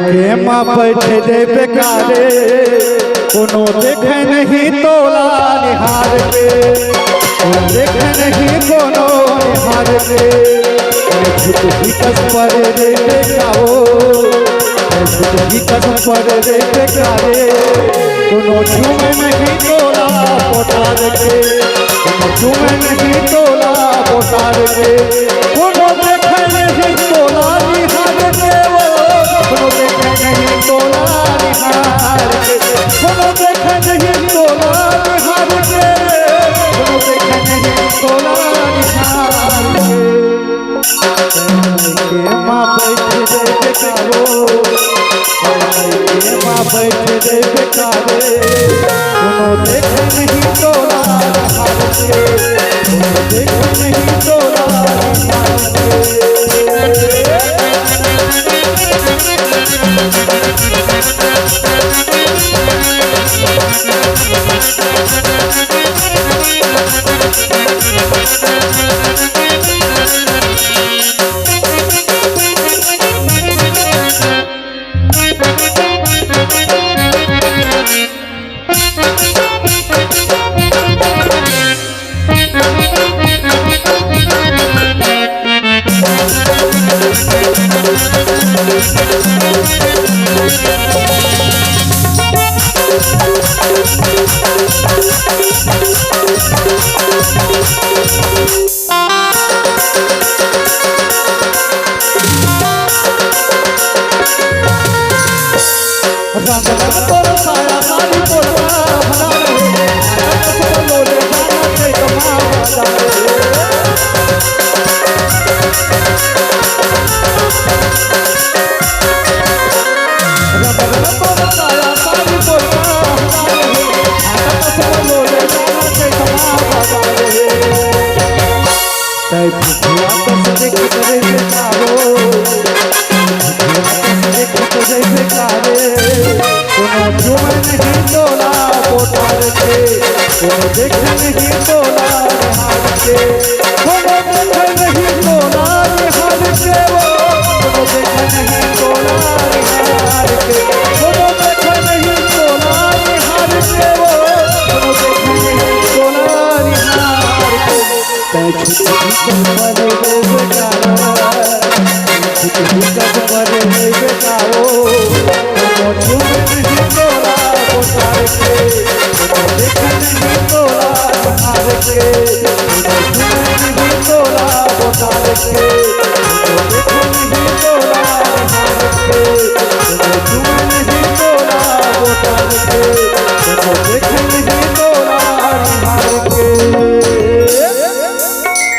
के माँ बैठे दे बेकारे कोनो देखे नहीं तोला निहार के देखे नहीं कोनो निहार के झुकी कस पर रे बेकाओ झुकी कस पर रे बेकारे कोनो झूमे नहीं तोला पोटार के कोनो झूमे नहीं तोला पोटार के कोनो देखे नहीं तोला निहार के कोनो देखे नहीं तोला निहार के कोनो देखे नहीं तोला निहार के कोनो देखे नहीं तोला निहार के माँ बैठे दे बेकारो माँ बैठे दे बेकारे कोनो देखे नहीं तोला निहार के कोनो देखे नहीं तोला निहार के देखे नहीं तोला निहार के कोनो देखे नहीं तोला निहार के कोनो देखे नहीं तोला निहार के कोनो देखे नहीं तोला निहार के कोनो देखे नहीं तोला निहार के झुकी पर रे बेकारो झुकी पर रे बेकारो कोनो झूमे नहीं तोला पोटार के कोनो देखे नहीं तोला निहार के कोनो झूमे नहीं तोला पोटार के